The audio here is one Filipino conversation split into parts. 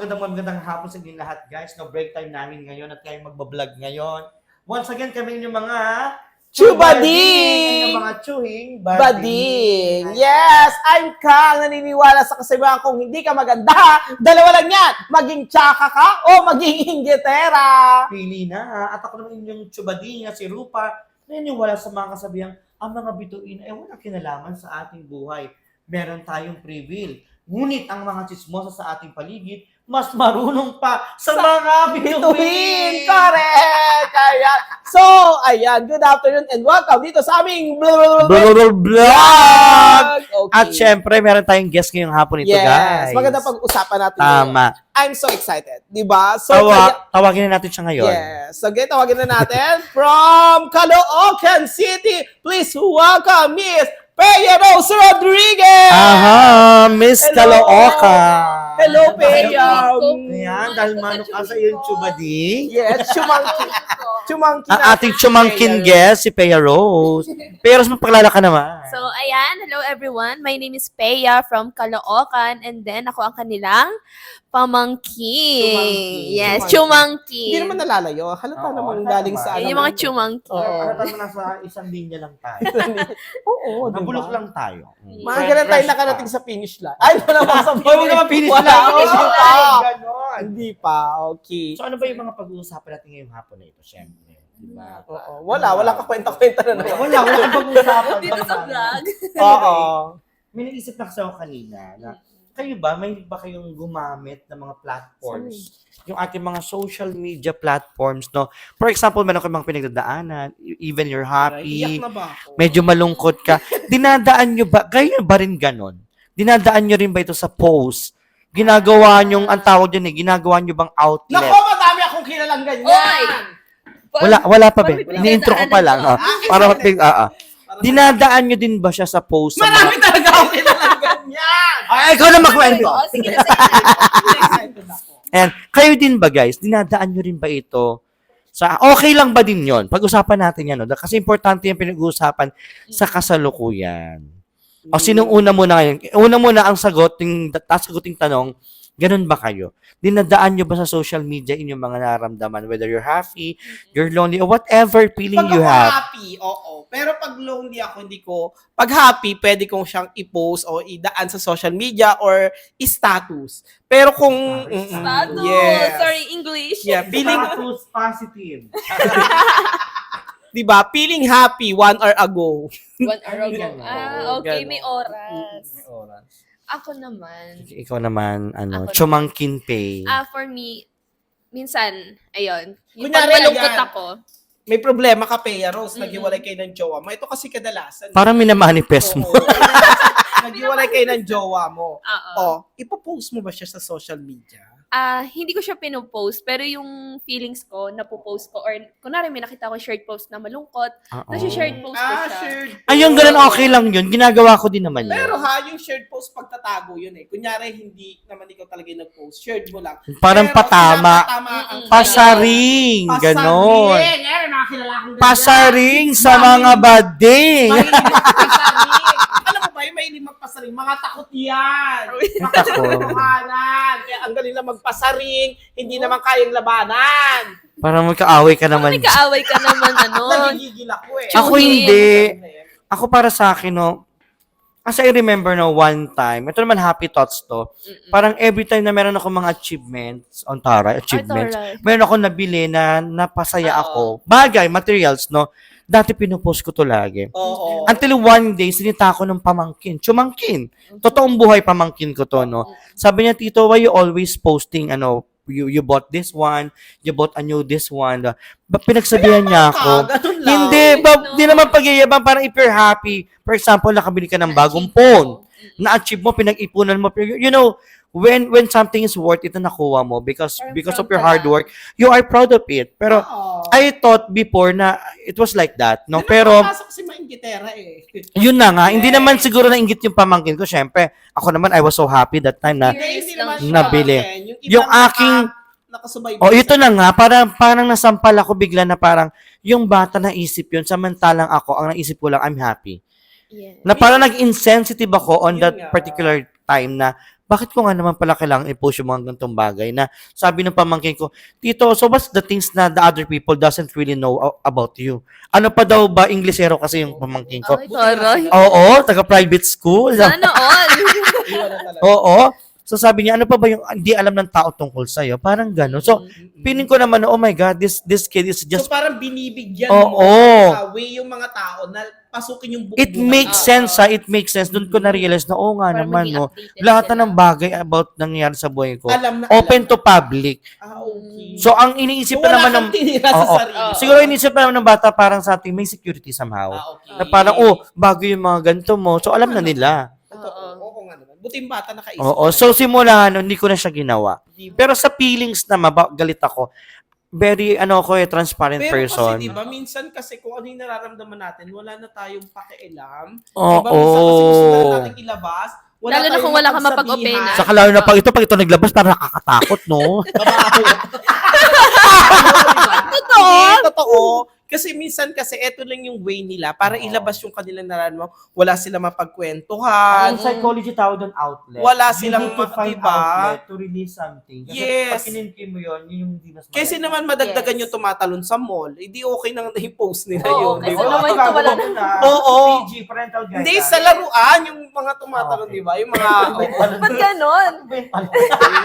Magandang hapon sa inyong lahat, guys. No break time namin ngayon at kayo magbablog ngayon. Once again, kami inyong mga Chubading! Inyong mga chuhing Bading! Yes! I'm Kang, naniniwala sa kasabihan kung hindi ka maganda, dalawa lang yan! Maging tsaka ka o maging inggitera! Pili na. At ako naman inyong chubading na si Rupa. Naniniwala sa mga kasabihang ang mga bituin ay walang kinalaman sa ating buhay. Meron tayong free will. Ngunit ang mga chismosa sa ating paligid, mas marunong pa sa mga Bituin! bituin! Correct! Ayan. So, ayan. Good afternoon and welcome dito sa aming Vlog! Okay. At syempre, meron tayong guest ngayong hapon ito, yes. guys. Maganda pag-usapan natin. Tama. Ngayon. I'm so excited. Diba? So, Tawagin na natin siya ngayon. yes. So, okay, tawagin na natin from Caloocan City. Please welcome Miss Peya Rose Rodriguez! Aha, Miss Hello. Caloocan. Hello, Peya! Ayan, dahil manok ka sa iyong chubadi. Yes, chumangkin. Chumangkin. Ang ating chumangkin guest, si Peya Rose. Peya Rose, magpakilala ka naman. So, ayan. Hello, everyone. My name is Peya from Caloocan. And then, ako ang kanilang pamangkin. Chumangkin. Yes, Chumangkin. chumangkin. Hindi naman nalalayo. Halata Oo, namang halata galing naman. sa ano. Yung mga chumangkin. Oo. Ano tayo nasa isang linya lang tayo. Oo, diba? Nabulok lang tayo. Mga ganun tayo nakarating sa finish line. Ay, wala naman sa Hindi mo naman finish Wala, lang. hindi Hindi pa. Ganon. Hindi pa. Okay. So ano ba yung mga pag-uusapan natin ngayong hapon na ito? Siyempre. Diba? Oo. Wala ka kwenta-kwenta na naman. Wala kang pag-uusapan. Dito sa vlog. Oo. May naisip na kasi ako kanina na kayo ba, may ba kayong gumamit ng mga platforms? Yung ating mga social media platforms, no? For example, meron kayong mga pinagdadaanan, even you're happy, Iyak na ba ako? medyo malungkot ka. Dinadaan nyo ba, kayo ba rin ganon? Dinadaan nyo rin ba ito sa post? Ginagawa nyo, ang tawag dyan eh, ginagawa nyo bang outlet? Nako, madami akong kilalang ganyan. Oy! Wala pa ba? Pag- Ini-intro ko pa lang. Ano Para dinadaan nyo din ba siya sa post? Sa Marami mga... talaga akong kilalang ganyan. Ay, ikaw na magkwento. Oh, sige na, sige. Excited ako. And kayo din ba guys, dinadaan nyo rin ba ito sa okay lang ba din yon? Pag-usapan natin yan, no? Kasi importante yung pinag-uusapan sa kasalukuyan. O sinong una muna ngayon? Una muna ang sagot, yung saguting tanong, ganun ba kayo? Dinadaan nyo ba sa social media inyong mga nararamdaman? Whether you're happy, you're lonely, or whatever feeling Pag you ako have. happy, oo. Pero pag lonely ako, hindi ko. Pag happy, pwede kong siyang i-post o idaan sa social media or i-status. Pero kung... Status. yes. Sorry, English. Yeah, feeling, Status positive. diba? Feeling happy 1 hour ago. 1 hour ago. Ganon. Okay, Ganon. may oras. May oras. Ako naman. Ikaw naman, ano, Ako chumangkin pay. For me, minsan, ayun. Yung Kunyari, pag malungkot ayan. ako, May problema ka, Peya Rose. Naghiwalay kayo ng jowa mo. Ito kasi kadalasan. Parang minamanifest mo. Oo. Naghiwalay kayo ng jowa mo. oo. Oh, ipopost mo ba siya sa social media? Hindi ko siya pinopost, pero yung feelings ko, napopost ko, or kunwari may nakita ko shared post na malungkot, nasi-shared post ko siya. shared. Ayun, ganun okay lang yun. Ginagawa ko din naman yun. Pero yung shared post pagtatago yun eh. Kunyari, hindi naman ikaw talaga yung nag-post. Shared mo lang. Parang Pero patama. pinapatama ang Pasaring. Ganon. Pasaring. Eh, nakakilala akong ganyan. Pasaring sa mga bading. Mahilig magpasaring. Alam mo ba, yung mahilig magpasaring, mga takot yan. Makatotohanan. Kaya ang galing lang magpasaring, hindi naman kayang labanan. Parang magkaaway ka naman. May kaaway ka naman, ano. Nagigigil ako eh. Ako hindi. Ako para sa akin, no, as I remember no, one time, ito naman happy thoughts to, parang every time na meron ako mga achievements, achievements, meron ako nabili na napasaya ako. Bagay, materials, no, dati pinupost ko to lagi. Oo. Until one day, sinita ako ng pamangkin. Chumangkin. Totoong buhay pamangkin ko to, no. Sabi niya, Tito, why you always posting, you bought this one, you bought a new this one. Pinagsabihan niya ako. Ganun lang. Hindi naman pagyayabang. Parang if you're happy, for example, nakabili ka ng bagong phone, na-achieve mo, pinag-ipunan mo, you know, when something is worth it na nakuha mo because of your hard work, you are proud of it. Pero Oo. I thought before na it was like that, no? Hindi Pero naman papasok si Maingitera eh. yun na nga, hindi naman siguro nainggit yung pamangkin ko. Syempre, ako naman, I was so happy that time na, Hindi naman siya, Nabili. Ken. Yung aking- nakasubaybay. oh, ito na nga, parang nasampal ako bigla na parang, yung bata naisip yun, samantalang ako, ang naisip ko lang, I'm happy. Yeah. Na parang nag-insensitive ako on Yun that nga. particular time na bakit ko nga naman pala kailangan i-post yung mga ganitong bagay na sabi ng pamangkin ko, Tito, so what's the things na the other people doesn't really know about you? Ano pa daw ba, Inglesero kasi yung pamangkin ko. Ay, taray. Oo, taga-private school. Sana all. Iwan na talaga. Oo. So sabi niya, ano pa ba yung hindi alam ng tao tungkol sa'yo? Parang gano'n. So, feeling ko naman, oh my God, this kid is So just, parang binibigyan Oo. mo way yung mga tao na pasukin yung buong it buhay. makes sense, it makes sense. Doon ko na-realize na, nga Para naman, maging no, updated lahat sila. na ng bagay about nangyayari sa buhay ko, Alam na open alam. to public. Okay. So, ang iniisip So, pa wala naman ng, kang tinira sa Oo. sarili. siguro iniisip pa naman ng bata, parang sa ating may security somehow. Okay. Na parang, bago yung mga ganito mo. So, alam na nila. Totoo. Oo nga naman. Buti yung bata nakaisip. Oo. So, simula, hindi ko na siya ginawa. Di ba? Pero sa feelings naman, galit ako. Very, transparent Pero person. kasi, di ba, minsan kasi kung ano yung nararamdaman natin, wala na tayong pakialam. Oo. Diba, minsan kasi gusto na natin ilabas. Wala Lalo na tayong kung wala ka mapagsabihan. mapag-openan. Saka lalo na pag ito naglabas, parang nakakatakot, no? Totoo. Hindi, totoo. Kasi minsan kasi eto lang yung way nila para ilabas yung kanilang nararamdaman. Wala sila mapagkwentuhan. Ang psychology tawag doon outlet. Wala You silang need to find diba? outlet to release something. Kasi Yes. pag kinimkim mo yun yung hindi mas Kasi maganda. naman madagdagan Yes. yung tumatalon sa mall. Hindi okay nang i-post nila Oo, yun. kasi Di ba? naman ito wala na. Oo. PG, parental guide. Hindi, sa laruan, yung mga tumatalon, Okay. di ba? Yung mga... Ba't ganon? Ano?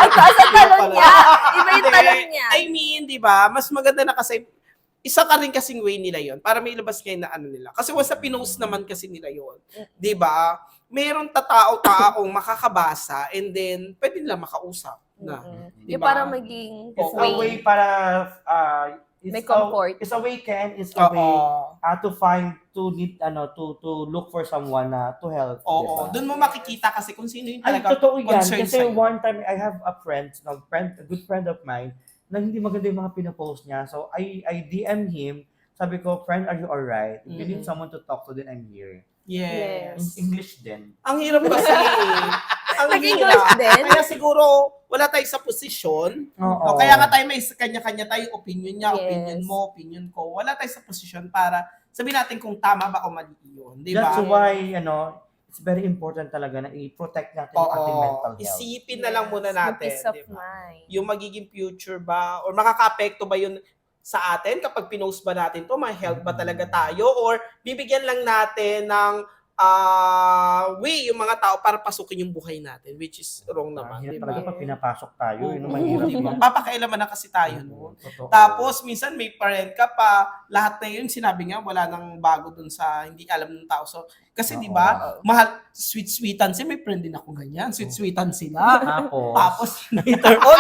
Ang taas ang talon niya. Iba yung talon niya. I mean, di ba? Mas maganda na kasi isa ka rin kasing way nila yon para may ilabas kayo na ano nila. Kasi once sa pinost naman kasi nila yon, di ba? Mayroong taong makakabasa and then pwede nila makausap na. Yung Diba? parang maging It's a way. way para May comfort. It's a way it's a way Oo. to find to need to look for someone to help. Oo. diba? Doon mo makikita kasi kung sino yung Ay, talaga totoo yan. concerned Kasi sa'yo. one time, I have a good friend of mine, na hindi maganda yung mga pinapost niya. So, I DM him. Sabi ko, friend, are you alright? If you need someone to talk to, then I'm here. Yes. English din. Ang hirap kasi. Ang Nag-English hirap. din? Kaya siguro, wala tayo sa posisyon. Oo. O, kaya nga tayo may kanya-kanya tayo, opinion niya, Yes. opinion mo, opinion ko. Wala tayo sa posisyon para sabihin natin kung tama ba o mali yun. Di ba? That's why, it's very important talaga na i-protect natin yung ating mental health. Isipin na lang muna natin. Peace of di ba? mind. Yung magiging future ba, or makaka-apekto ba yun sa atin kapag pinost ba natin to, may health ba talaga tayo, or bibigyan lang natin ng way yung mga tao para pasukin yung buhay natin, which is wrong naman. Hirap Di talaga ba? pag pinapasok tayo. Yun ang Oo, mahirap. di ba? yun. Papakailaman na kasi tayo noon. Totoo. Tapos, minsan may parent ka pa, lahat na yun, sinabi nga, wala nang bago dun sa hindi alam ng tao. So, kasi di ba, mahal, sweet-sweetan sila, may friend din ako ganyan, sweet-sweetan sila. Tapos, later on,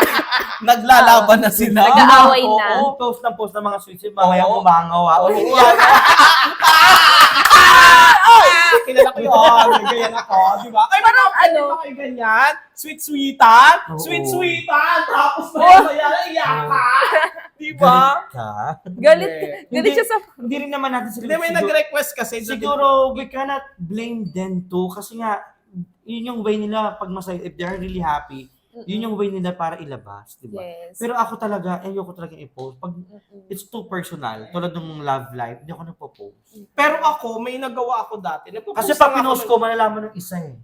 naglalaban na sila. Nag-aaway na. Oo. Post ng mga sweet mamaya Oo. bumangaw. Oo. Kilala ko yun, ganyan ako, di ba? Ay, parang ano, ba kayo ganyan? Sweet-sweetan? Oo. Sweet-sweetan! Tapos maya-maya na iyakan! Di ba? Galit. Galit Hindi. siya sa... Hindi rin naman natin Hindi, may nag-request kasi. siguro we cannot blame them too kasi nga yun yung way nila pag masaya, if they're really happy, yun yung way nila para ilabas, di ba? Yes. Pero ako talaga, ayoko talaga i-post. Pag it's too personal, tulad ng love life, hindi ako nagpo-post. Pero ako, may nagawa ako dati. Nagpo-post Kasi pag lang pinost ako ko, malalaman ng isa eh.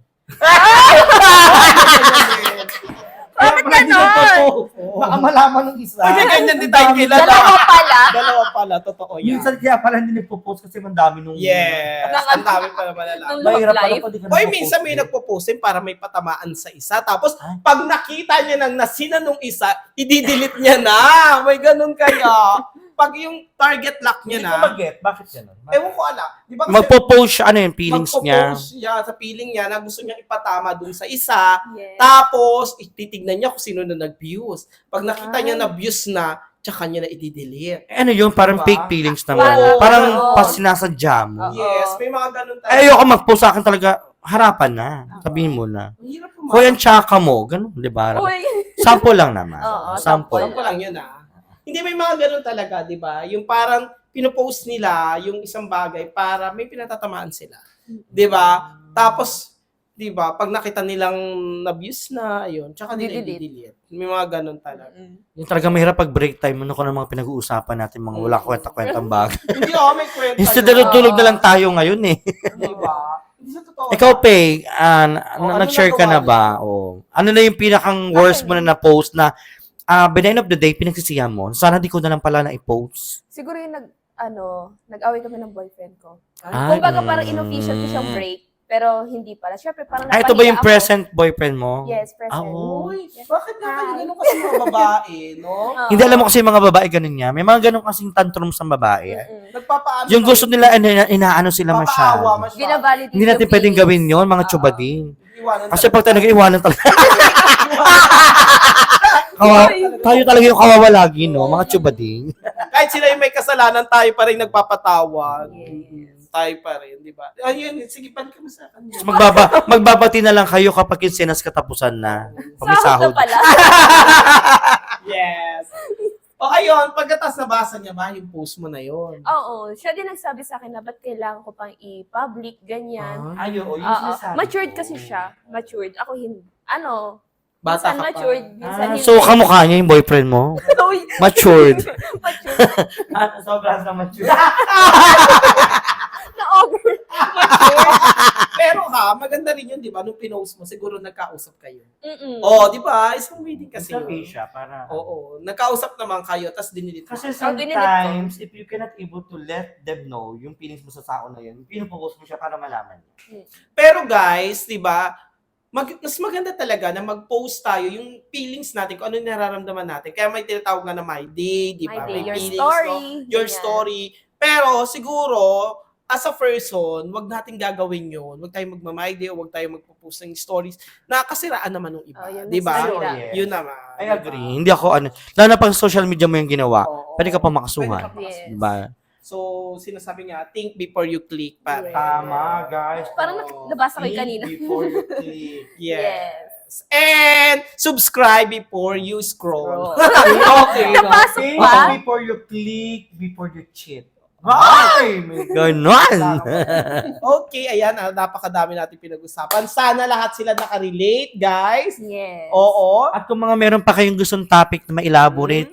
Bakit ganon? Baka malaman ng isa. Pwede ganyan din tayo kilala. Dalawa pala. Dalawa pala, totoo yan. Minsan kaya pala hindi nagpo-post kasi mandami nung... Yes, ang dami pala malalaman. Nung love Mahirap pala life. pag di ka Oy, nagpo-post minsan may eh. nagpo-postin para may patamaan sa isa. Tapos, Ay. pag nakita niya ng nasina nung isa, i-delete niya na. May ganun kaya. Pag yung target lock niya Hindi na, ko mag-get. Bakit gano'n? ewan ko ala. Di ba kasi Magpo-post siya, ano yung feelings niya. magpo-post siya sa feeling niya na gusto niya ipatama dun sa isa. Yes. Tapos, titignan niya kung sino na nag-views. Pag nakita niya Ay. na-views na, tsaka niya na i-delete. Ano yun? Parang Diba? fake feelings naman. Oo. Parang Oo. pas sinasadya mo. Oo. Yes, may mga ganun tayo. Ay, ayoko mag-post sa akin talaga. Harapan na. Sabihin mo na. Ang hirap Kung yan tsaka mo, ganun, di ba? Uy. Sample lang naman. Oo, Sample. Alam ko lang yun Hindi, may mga ganun talaga, di ba? Yung parang pinopost nila yung isang bagay para may pinatatamaan sila. Di ba? Tapos, di ba, pag nakita nilang na-views na, ayun, tsaka nila Di-delete. i-delete. May mga ganun talaga. Yung talaga mahirap pag break time, ano ko ng mga pinag-uusapan natin, mga wala kwenta-kwentang bagay. Hindi may kwenta. Instead yun. na tulog na lang tayo ngayon eh. Di ba? Hindi sa totoo. Ikaw, Pay, ano nag-share ka na nagawa ba? Ano na yung pinakang worst mo na na-post na by the end of the day, pinagsisihan mo? Sana di ko na lang pala na-i-post. Siguro yung nag-away kami ng boyfriend ko. Ay, Kumbaga parang in-official ko siyang break, pero hindi pala. Siyempre parang ito ba yung napahiya ako. present boyfriend mo? Yes, present. Oh. Uy, bakit nga kayo ganun kasi mga babae, no? Oo. Hindi alam mo kasi yung mga babae ganun niya. May mga ganun kasing tantrums ng babae. Mm-mm. Nagpapaano. Yung gusto nila, inaano sila Papaawa masyado. masyado. Binavalidate Hindi natin yung pwedeng feelings. gawin yon mga Ah. tsubading. Iwanan Kasi talaga. pag talaga iwanan talaga. Tayo talaga yung kawawa lagi, no? Mga tsubading. Kahit sila yung may kasalanan, tayo pa rin nagpapatawad. Yes. Tayo pa rin, di ba? Ayun, sige, balik ka mo sa akin. Magbabati na lang kayo kapag yung sinas katapusan na. Pag may Sahod sahod. na pala. Yes. O ayun, pagkatas nabasa niya ba yung post mo na yun? Oo, siya din nagsabi sa akin na ba't kailangan ko pang i-public, ganyan. Ayo, Oo, matured kasi siya. Matured. Ako hindi. Bata Minsan ka pa. matured, minsan hindi. So, kamukha niya yung boyfriend mo? Uy, Matured. matured. Sobrang sa matured. Na-over. Matured. Pero maganda rin yun, di ba? Nung pinost mo, siguro nagkausap kayo. Mm-mm. Di ba? Isang meeting kasi yun. siya para... Oo. Nagkausap naman kayo, tapos dinilit mo. Kasi dinilit sometimes, if you cannot able to let them know yung feelings mo sa tao na yun, pinupost mo siya para malaman niya. Pero guys, di ba, mas maganda talaga na mag-post tayo yung feelings natin, kung ano yung nararamdaman natin. Kaya may tinatawag nga na my day, di ba? My day, your feelings, story. no? Your Ganyan. story. Pero siguro, as a person, wag natin gagawin yun. Wag tayong magma-my day o wag tayong magpo-post ng stories na kasiraan naman ng iba. Yun Di ba? nasira. Yes. Yun naman. I agree. Hindi ako lalo na pag social media mo yung ginawa, Oo. pwede ka pa makasuhan. Pwede ka pa Yes. Diba? So, sinasabi nga, think before you click. Yes. Tama, guys. Parang nabasa ko yung kanina. Before you click. Yes. And subscribe before you scroll. Okay. Napasok Okay. ba? Before you click, before you cheat. Ay! May ganon. Okay, ayan, napakadami natin pinag-usapan. Sana lahat sila nakarelate, guys. Yes. Oo. At kung mga meron pa kayong gustong topic na ma-elaborate,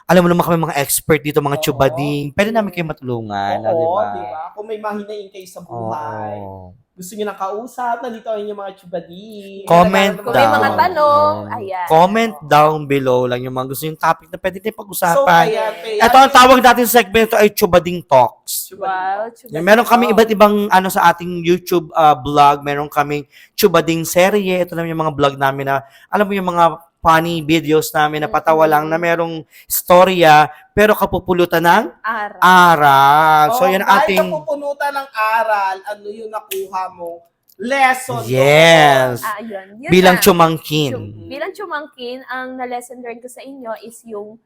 alam mo naman kami mga expert dito, mga Oo. tsubading, pwede namin kayo matulungan. Oo, diba? diba? Kung may mahinain kayo sa buhay, Oo. gusto nyo ng kausap, nandito ang inyong mga chubadi. Comment Kung may mga down. tanong, Oo. ayan. Comment down below lang yung mga gusto yung topic na pwede tayong So, pag-usapan. ayan. Ito ang tawag natin sa segmento ay Chubading Talks. Wow. Yan, meron kami iba't ibang sa ating YouTube vlog. Meron kaming Chubading serye. Ito naman yung mga vlog namin na, alam mo yung mga funny videos namin na patawa lang na merong storya pero kapupulutan ng Ara. aral. So, yan ang Kahit ating... napupunutan ng aral, ano yung nakuha mo? Lesson. Yes. Yun Bilang na. chumangkin. Bilang chumangkin, ang na-lesson learn ko sa inyo is yung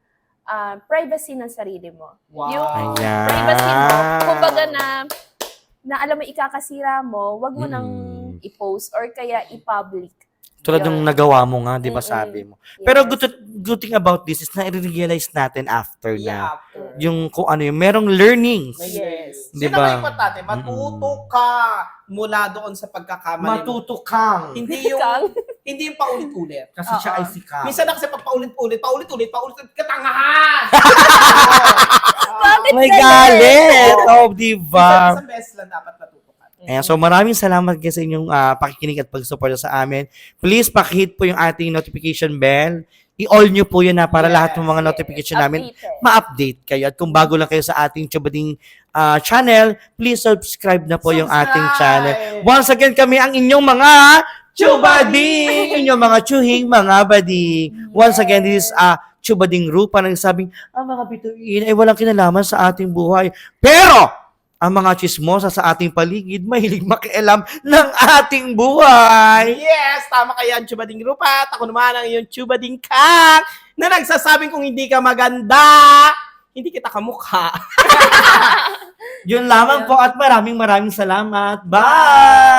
privacy ng sarili mo. Wow. Yung Ayan. privacy mo, kumbaga na alam mo ikakasira mo, wag mo nang i-post or kaya i-public. Tulad Yun. yung nagawa mo nga, di ba Mm-mm. sabi mo. Yes. Pero good thing about this is na-realize natin after Yeah, na. after. Yung kung ano yung merong learnings. May Yes. learning. Diba? Yun ang importante. Matuto ka mula doon sa pagkakamali mo. Matuto kang. Hindi yung Kang. hindi yung paulit-ulit. Kasi siya ay si Kang. Minsan na kasi pag paulit-ulit, katangahan! Bakit May galit? galit! Oh, di ba? Isang beses lang dapat natuto ka. Ayan, so maraming salamat guys sa inyong pakikinig at pagsuporta sa amin. Please pakihit po yung ating notification bell. I-all nyo po yun na para Yes, lahat ng mga notification namin Updated. ma-update kayo. At kung bago lang kayo sa ating Chubading channel, please subscribe na po yung ating channel. Once again, kami ang inyong mga Chubading! Inyong mga chuhing, mga bading. Once again, this is Chubading Rupa na nagsabing, ang mga bituin ay walang kinalaman sa ating buhay. Pero, ang mga chismosa sa ating paligid, mahilig makialam ng ating buhay. Yes, tama ka yan, Chubading Rupat. Ako naman ang iyong Chubading Kang na nagsasabing kung hindi ka maganda, hindi kita kamukha. Yun lamang po at maraming salamat. Bye!